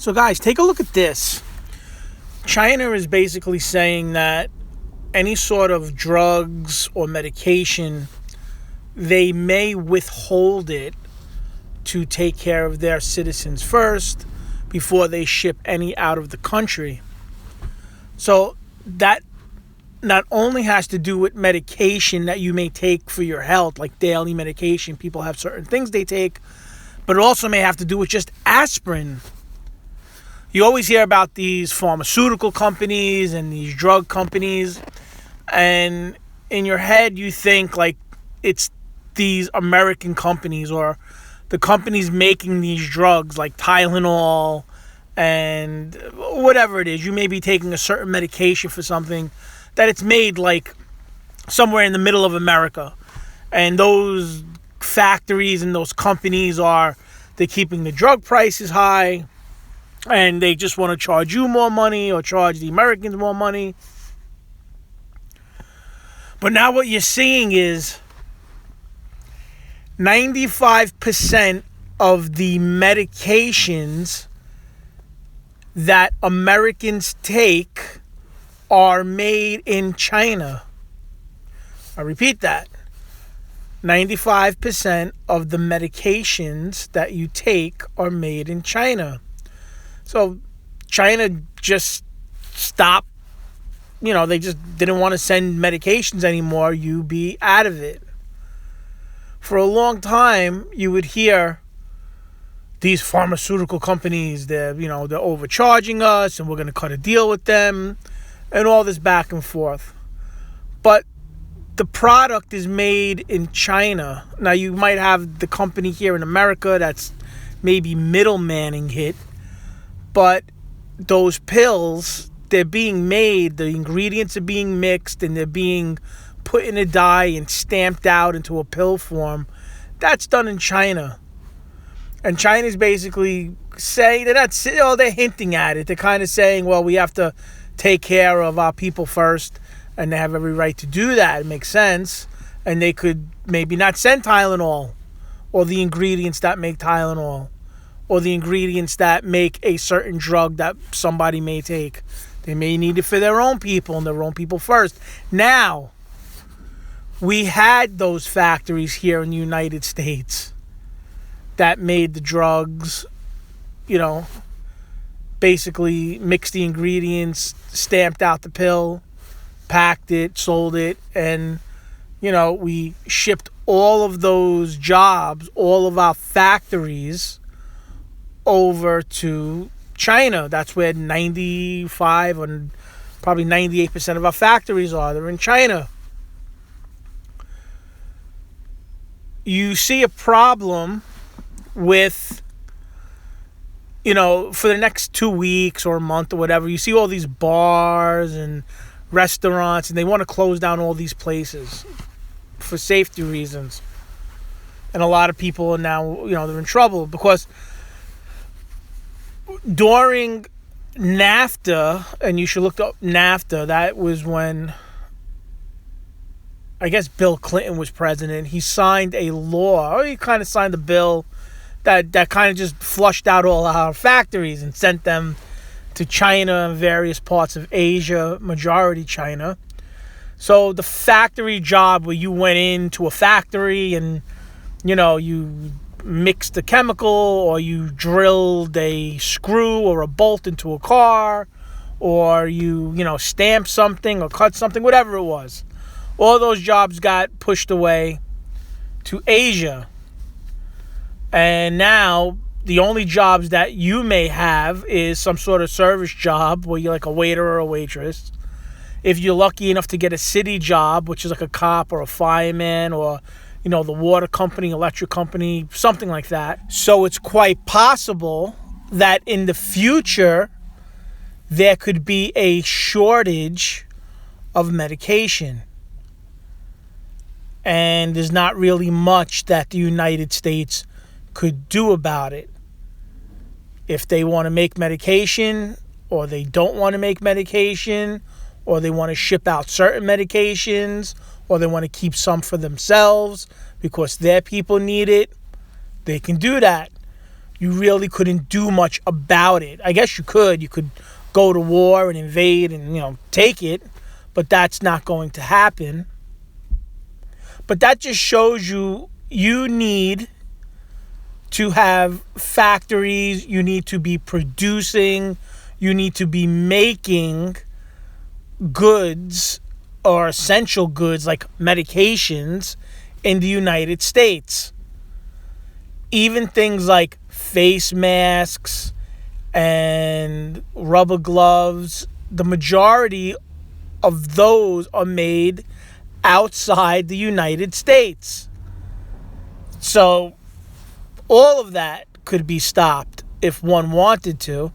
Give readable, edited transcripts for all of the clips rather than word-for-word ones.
So guys, take a look at this. China is basically saying that any sort of drugs or medication, they may withhold it to take care of their citizens first before they ship any out of the country. So that not only has to do with medication that you may take for your health, like daily medication, people have certain things they take, but it also may have to do with just aspirin. You always hear about these pharmaceutical companies and these drug companies, and in your head you think like it's these American companies or the companies making these drugs like Tylenol and whatever it is. You may be taking a certain medication for something that it's made like somewhere in the middle of America, and those factories and those companies they're keeping the drug prices high, and they just want to charge you more money or charge the Americans more money. But now what you're seeing is 95% of the medications that Americans take are made in China. I repeat that. 95% of the medications that you take are made in China. So China just stopped, they just didn't want to send medications anymore. You be out of it. For a long time, you would hear these pharmaceutical companies, they're overcharging us and we're going to cut a deal with them and all this back and forth. But the product is made in China. Now, you might have the company here in America that's maybe middlemaning it, but those pills, they're being made, the ingredients are being mixed, and they're being put in a dye and stamped out into a pill form. That's done in China. And China's basically saying, they're hinting at it. They're kind of saying, well, we have to take care of our people first, and they have every right to do that. It makes sense. And they could maybe not send Tylenol or the ingredients that make Tylenol or the ingredients that make a certain drug that somebody may take. They may need it for their own people and their own people first. Now, we had those factories here in the United States that made the drugs, basically mixed the ingredients, stamped out the pill, packed it, sold it, and, we shipped all of those jobs, all of our factories over to China. That's where 95 and probably 98% of our factories are. They're in China. You see a problem with, for the next 2 weeks or a month or whatever, you see all these bars and restaurants, and they want to close down all these places for safety reasons. And a lot of people are now, they're in trouble because during NAFTA, and you should look up NAFTA, that was when, I guess, Bill Clinton was president. He signed a law, or he kind of signed a bill that kind of just flushed out all our factories and sent them to China and various parts of Asia, majority China. So the factory job where you went into a factory and, you mixed a chemical or you drilled a screw or a bolt into a car or you stamped something or cut something, whatever it was. All those jobs got pushed away to Asia. And now the only jobs that you may have is some sort of service job where you're like a waiter or a waitress. If you're lucky enough to get a city job, which is like a cop or a fireman or, the water company, electric company, something like that. So it's quite possible that in the future, there could be a shortage of medication. And there's not really much that the United States could do about it. If they want to make medication or they don't want to make medication or they want to ship out certain medications or they want to keep some for themselves because their people need it, they can do that. you really couldn't do much about it. I guess you could. You could go to war and invade and, take it, but that's not going to happen. But that just shows you need to have factories, you need to be producing, you need to be making goods or essential goods like medications in the United States. Even things like face masks and rubber gloves, the majority of those are made outside the United States. So all of that could be stopped if one wanted to.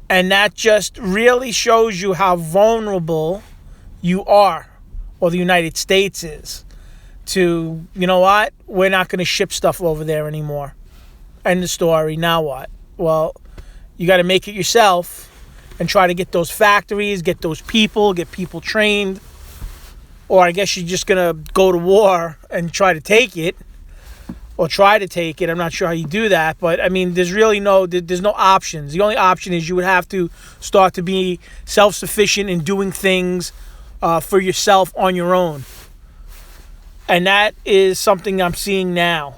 And that just really shows you how vulnerable you are, or the United States is, to, you know what, we're not going to ship stuff over there anymore. End of story. Now what? Well, you got to make it yourself and try to get those factories, get those people, get people trained. Or I guess you're just going to go to war and try to take it. Or try to take it. I'm not sure how you do that. But, I mean, there's no options. The only option is you would have to start to be self-sufficient in doing things for yourself on your own. And that is something I'm seeing now.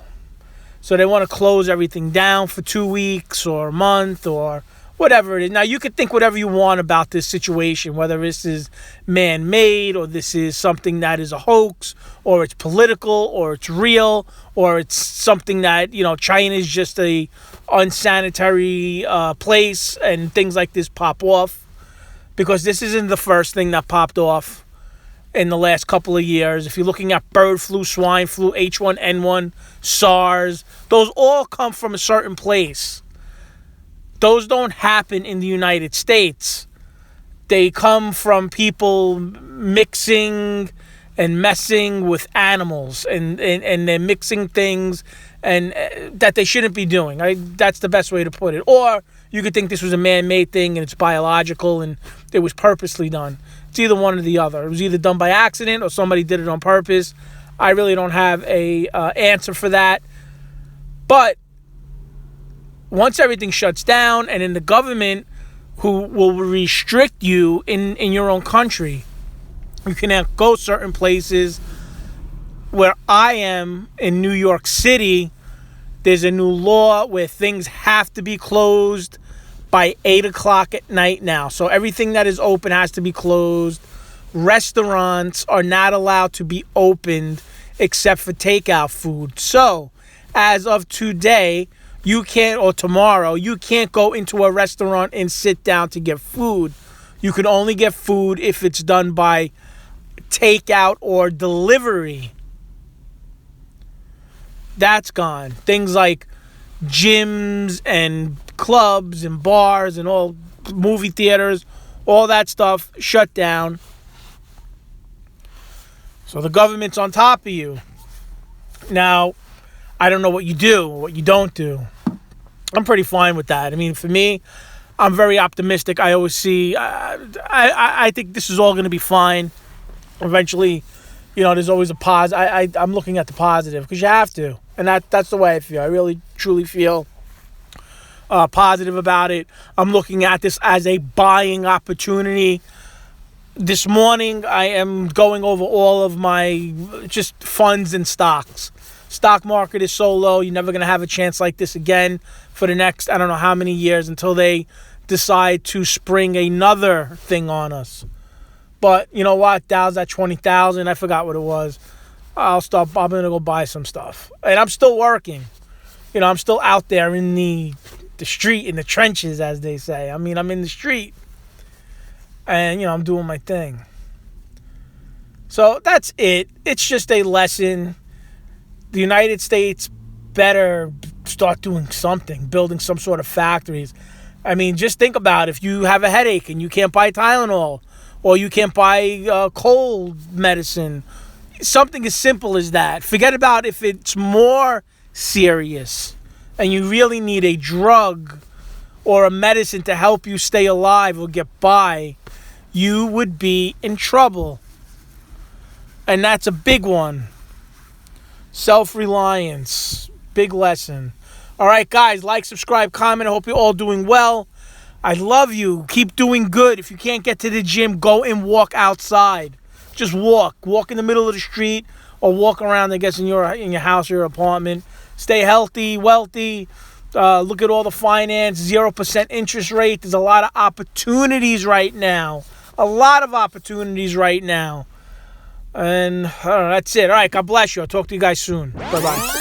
So they want to close everything down for 2 weeks or a month or whatever it is. Now, you could think whatever you want about this situation, whether this is man-made or this is something that is a hoax or it's political or it's real or it's something that, China is just a unsanitary place and things like this pop off. Because this isn't the first thing that popped off in the last couple of years. If you're looking at bird flu, swine flu, H1N1, SARS, those all come from a certain place. Those don't happen in the United States. They come from people mixing and messing with animals, and they're mixing things and that they shouldn't be doing. That's the best way to put it. Or you could think this was a man-made thing and it's biological and it was purposely done. It's either one or the other. It was either done by accident or somebody did it on purpose. I really don't have a answer for that. But once everything shuts down, and in the government who will restrict you in your own country, you cannot go certain places. Where I am in New York City, there's a new law where things have to be closed by 8 o'clock at night now. So everything that is open has to be closed. Restaurants are not allowed to be opened except for takeout food. So as of today, you can't, or tomorrow, you can't go into a restaurant and sit down to get food. You can only get food if it's done by takeout or delivery. That's gone. Things like gyms and clubs and bars and all movie theaters, all that stuff shut down. So the government's on top of you. Now, I don't know what you do, what you don't do. I'm pretty fine with that. I mean, for me, I'm very optimistic. I always see, I think this is all going to be fine. Eventually, there's always a positive. I'm looking at the positive because you have to. And that's the way I feel. I really, truly feel positive about it. I'm looking at this as a buying opportunity. This morning, I am going over all of my just funds and stocks. Stock market is so low, you're never going to have a chance like this again for the next, I don't know how many years, until they decide to spring another thing on us. But you know what? Dow's at 20,000. I forgot what it was. I'm going to go buy some stuff. And I'm still working. I'm still out there in the street, in the trenches, as they say. I mean, I'm in the street. And, I'm doing my thing. So that's it. It's just a lesson. The United States better start doing something, building some sort of factories. I mean, just think about if you have a headache and you can't buy Tylenol, or you can't buy cold medicine. Something as simple as that. Forget about if it's more serious and you really need a drug or a medicine to help you stay alive or get by. You would be in trouble. And that's a big one. Self-reliance. Big lesson. All right, guys, like, subscribe, comment. I hope you're all doing well. I love you. Keep doing good. If you can't get to the gym, go and walk outside. Just walk. Walk in the middle of the street or walk around, I guess, in your house or your apartment. Stay healthy, wealthy. Look at all the finance, 0% interest rate. There's a lot of opportunities right now. A lot of opportunities right now. And that's it. All right, God bless you. I'll talk to you guys soon. Bye-bye.